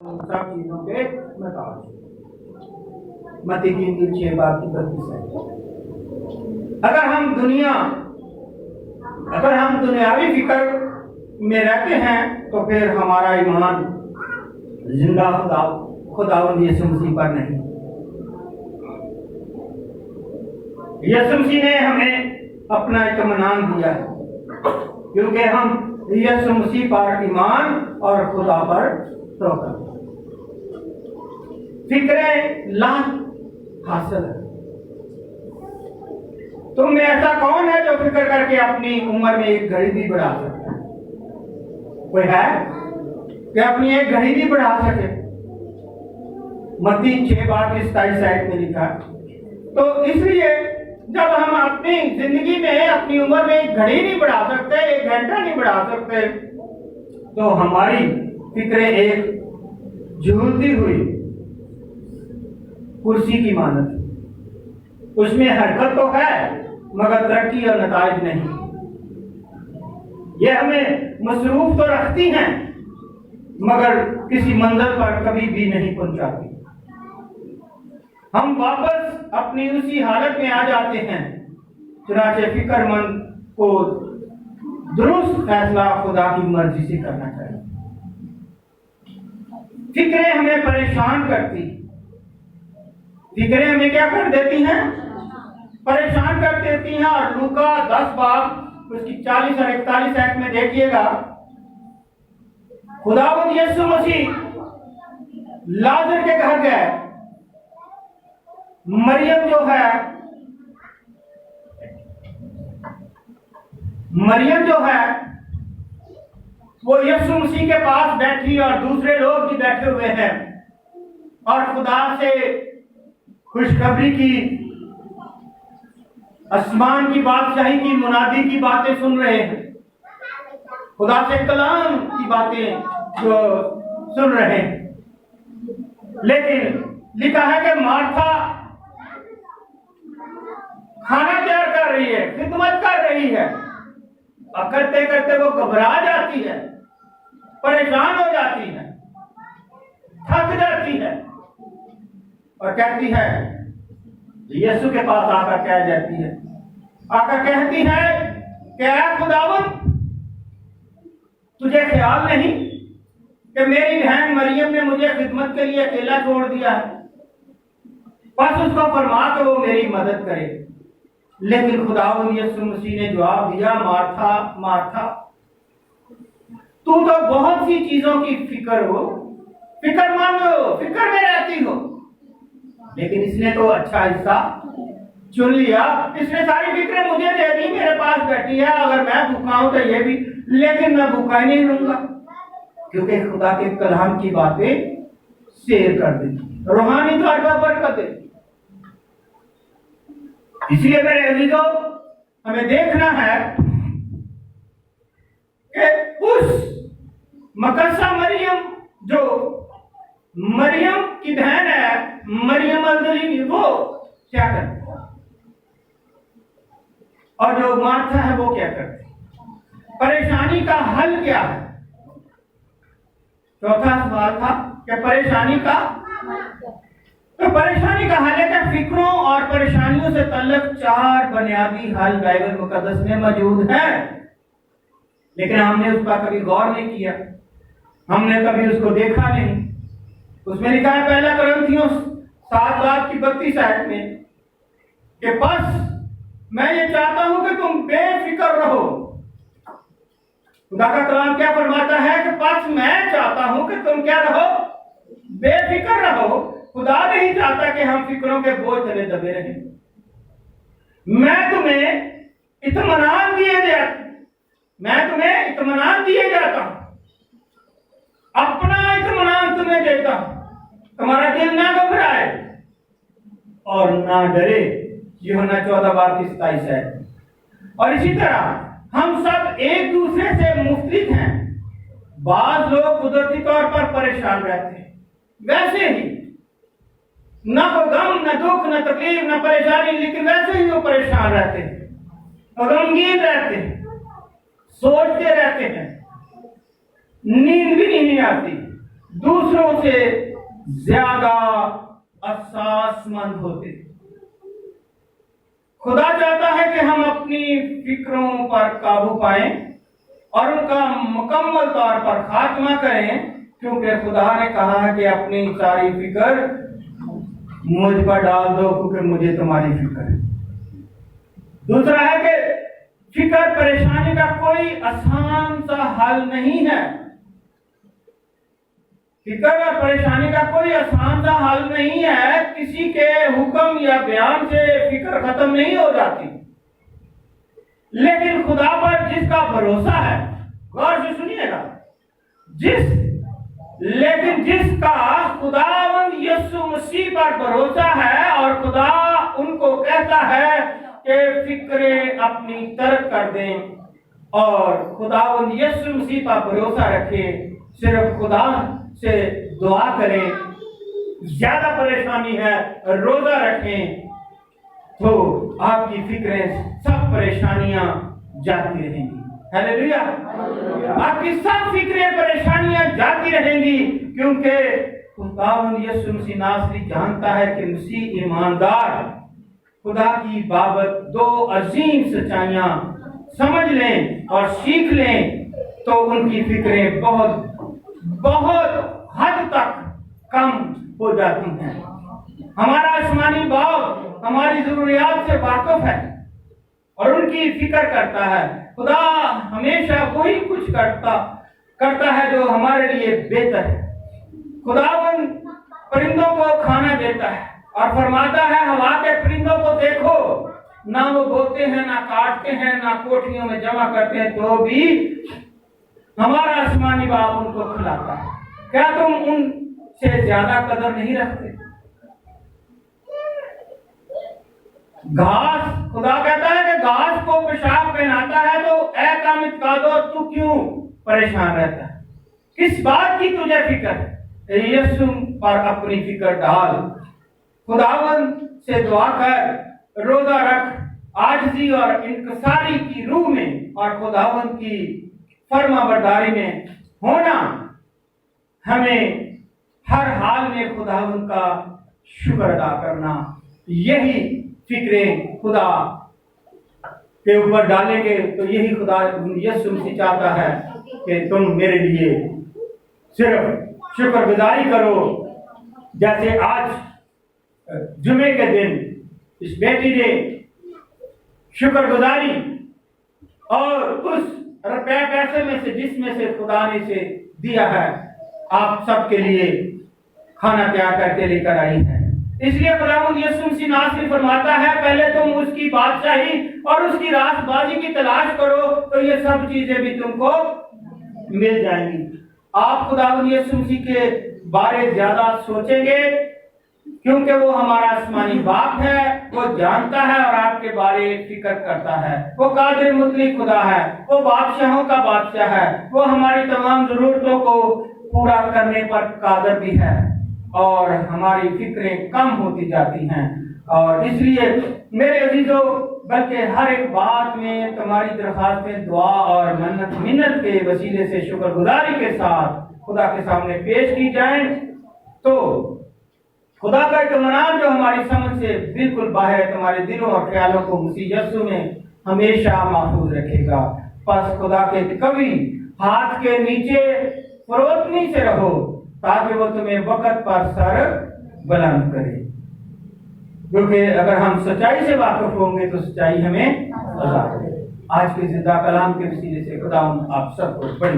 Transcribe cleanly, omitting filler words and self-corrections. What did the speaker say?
سب چیزوں کے متعلق متی کی 6:32 ہے۔ اگر ہم دنیاوی فکر میں رہتے ہیں تو پھر ہمارا ایمان زندہ خداوند یسوع مسیح پر نہیں۔ یسوع مسیح نے ہمیں اپنا اطمینان دیا ہے کیونکہ ہم یسوع مسیح پر ایمان اور خدا پر توکل فکریں لاکھ حاصل ہے۔ تم میں ایسا کون ہے جو فکر کر کے اپنی عمر میں ایک گھڑی بھی بڑھا سکتا ہے؟ کوئی ہے کہ اپنی ایک گھڑی بھی بڑھا سکے؟ متی 6:27 میں لکھا ہے۔ تو اس لیے جب ہم اپنی زندگی میں اپنی عمر میں ایک گھڑی نہیں بڑھا سکتے، ایک گھنٹہ نہیں بڑھا سکتے، تو ہماری فکریں ایک جھولتی ہوئی کرسی کی مانند، اس میں حرکت تو ہے مگر ترقی اور نتائج نہیں۔ یہ ہمیں مصروف تو رکھتی ہیں مگر کسی منزل پر کبھی بھی نہیں پہنچاتی۔ ہم واپس اپنی اسی حالت میں آ جاتے ہیں۔ چنانچہ فکر مند کو درست فیصلہ خدا کی مرضی سے کرنا چاہیے۔ فکریں ہمیں پریشان کرتی، فکریں ہمیں کیا کر دیتی ہیں؟ پریشان کر دیتی ہیں۔ اور لوکا 10 باب اس کی 40 اور 41 آیت میں دیکھیے گا، خداوند یسوع مسیح لازر کے گھر گئے۔ مریم جو ہے وہ یسوع مسیح کے پاس بیٹھی اور دوسرے لوگ بھی بیٹھے ہوئے ہیں اور خدا سے خوشخبری کی، آسمان کی بادشاہی کی منادی کی باتیں سن رہے ہیں، خدا سے کلام کی باتیں جو سن رہے ہیں۔ لیکن لکھا ہے کہ مارتھا کھانا تیار کر رہی ہے، خدمت کر رہی ہے، اور کرتے کرتے وہ گھبرا جاتی ہے، پریشان ہو جاتی ہے، تھک جاتی ہے اور کہتی ہے، یسوع کے پاس آ کر کہہ جاتی ہے، آ کر کہتی ہے کہ اے خداوند، تجھے خیال نہیں کہ میری بہن مریم نے مجھے خدمت کے لیے اکیلا چھوڑ دیا ہے؟ بس اس کو فرما کہ وہ میری مدد کرے۔ لیکن خداوند یسوع مسیح نے جواب دیا، مارتھا مارتھا، تو بہت سی چیزوں کی فکر مند ہو، فکر میں رہتی ہو، لیکن اس نے تو اچھا حصہ چن لیا، اس نے ساری فکریں مجھے دے دی، میرے پاس بیٹھی ہے، اگر میں بھوکا ہوں تو یہ بھی، لیکن میں بھوکا ہی نہیں رہوں گا، کیونکہ خدا کے کلام کی باتیں شیئر کر دی، روحانی طور پر برکت دے۔ اس لیے میرے عزیزوں، ہمیں دیکھنا ہے کہ اس مقدسہ مریم جو مریم کی بہن ہے، مریم مگدلینی، وہ کیا کرتی اور جو مارتھا ہے وہ کیا کرتی؟ پریشانی کا حل کیا ہے؟ چوتھا سوال تھا کہ پریشانی کا حل ہے کہ فکروں اور پریشانیوں سے تعلق 4 بنیادی حل بائبل مقدس میں موجود ہیں، لیکن ہم نے اس پر کبھی غور نہیں کیا، ہم نے کبھی اس کو دیکھا نہیں۔ اس میں لکھا ہے پہلا کرنتھیوں 7:32 آیت میں کہ بس میں یہ چاہتا ہوں کہ تم بے فکر رہو۔ خدا کا کلام کیا فرماتا ہے کہ بس میں چاہتا ہوں کہ تم کیا رہو؟ بے فکر رہو۔ خدا نہیں چاہتا کہ ہم فکروں کے بوجھ تلے دبے رہیں۔ میں تمہیں اطمینان دیے جاتا ہوں، اپنا اطمینان تمہیں دیتا ہوں، تمہارا دل نہ گھبرائے اور نہ ڈرے۔ یوحنا 14:27 ہے۔ اور اسی طرح ہم سب ایک دوسرے سے مختلف ہیں۔ بعض لوگ قدرتی طور پر پریشان رہتے ہیں، ویسے ہی نہ کوئی غم، نہ دکھ، نہ تکلیف، نہ پریشانی، لیکن ویسے ہی وہ پریشان رہتے ہیں، غمگین رہتے ہیں، سوچتے رہتے ہیں، نیند بھی نہیں آتی، دوسروں سے زیادہ احساس مند ہوتے تھے۔ خدا چاہتا ہے کہ ہم اپنی فکروں پر قابو پائیں اور ان کا مکمل طور پر خاتمہ کریں، کیونکہ خدا نے کہا ہے کہ اپنی ساری فکر مجھ پر ڈال دو، کیونکہ مجھے تمہاری فکر ہے۔ دوسرا ہے کہ فکر پریشانی کا کوئی آسان سا حل نہیں ہے۔ فکر اور پریشانی کا کوئی آسان سا حل نہیں ہے۔ کسی کے حکم یا بیان سے فکر ختم نہیں ہو جاتی، لیکن خدا پر جس کا بھروسہ ہے، غور سے سنیے گا، جس کا خداوند یسوع مسیح پر بھروسہ ہے، اور خدا ان کو کہتا ہے کہ فکریں اپنی ترک کر دیں اور خداوند یسوع مسیح پر بھروسہ رکھیں، صرف خدا سے دعا کریں، زیادہ پریشانی ہے روزہ رکھیں، تو آپ کی فکریں سب پریشانیاں جاتی رہیں گی۔ ہلیلویا! آپ کی سب فکریں پریشانیاں جاتی رہیں گی، کیونکہ خداوند یسوع مسیح ناصری جانتا ہے کہ مسیح ایماندار خدا کی بابت دو عظیم سچائیاں سمجھ لیں اور سیکھ لیں تو ان کی فکریں بہت حد تک کم ہو جاتی ہیں۔ ہمارا آسمانی باپ ہماری ضروریات سے واقف ہے اور ان کی فکر کرتا ہے۔ خدا ہمیشہ وہی کچھ کرتا ہے جو ہمارے لیے بہتر ہے۔ خداوند پرندوں کو کھانا دیتا ہے اور فرماتا ہے ہوا کے پرندوں کو دیکھو، نہ وہ بوتے ہیں، نہ کاٹتے ہیں، نہ کوٹھیوں میں جمع کرتے ہیں، تو بھی ہمارا آسمانی باپ ان کو کھلاتا ہے۔ کیا تم ان سے زیادہ قدر نہیں رکھتے؟ گھاس، خدا کہتا ہے کہ گھاس کو پیشاب پہناتا ہے، تو اے قامت قادو تو کیوں پریشان رہتا ہے؟ کس بات کی تجھے فکر ہے؟ یسوع پر اپنی فکر ڈال، خداوند سے دعا کر، روزہ رکھ، عاجزی اور انکساری کی روح میں اور خداوند کی فرما برداری میں ہونا ہمیں ہر حال میں خداوند کا شکر ادا کرنا، یہی فکریں خدا کے اوپر ڈالیں گے تو یہی خدا یسوع مسیح چاہتا ہے کہ تم میرے لیے صرف شکر گزاری کرو، جیسے آج جمعے کے دن اس بیٹی نے شکر گزاری اور اس روپے پیسے میں سے جس میں سے خدا نے سے دیا ہے آپ سب کے لیے کھانا تیار کر کے لے کر آئی ہے۔ اس لیے خداوند یسوع مسیح ناصری فرماتا ہے پہلے تم اس کی بادشاہی اور اس کی راست بازی کی تلاش کرو تو یہ سب چیزیں بھی تم کو مل جائیں گی۔ آپ خداوند یسوع مسیح کے بارے زیادہ سوچیں گے کیونکہ وہ ہمارا آسمانی باپ ہے، وہ جانتا ہے اور آپ کے بارے فکر کرتا ہے۔ وہ قادر مطلق خدا ہے، وہ بادشاہوں کا بادشاہ ہے، وہ ہماری تمام ضرورتوں کو پورا کرنے پر قادر بھی ہے، اور ہماری فکریں کم ہوتی جاتی ہیں۔ اور اس لیے میرے عزیزو، بلکہ ہر ایک بات میں تمہاری درخواستیں دعا اور منت کے وسیلے سے شکر گزاری کے ساتھ خدا کے سامنے پیش کی جائیں تو خدا کا اطمینان جو ہماری سمجھ سے بالکل باہر تمہارے دلوں اور خیالوں کو مسیح یسوع میں ہمیشہ محفوظ رکھے گا۔ پس خدا کے کبھی ہاتھ کے نیچے فروتنی سے رہو تاکہ وہ تمہیں وقت پر سر بلند کرے، کیونکہ اگر ہم سچائی سے واقف ہوں گے تو سچائی ہمیں آزاد کرے۔ آج کے زندہ کلام کے وسیلے سے خدا آپ سب کو بڑی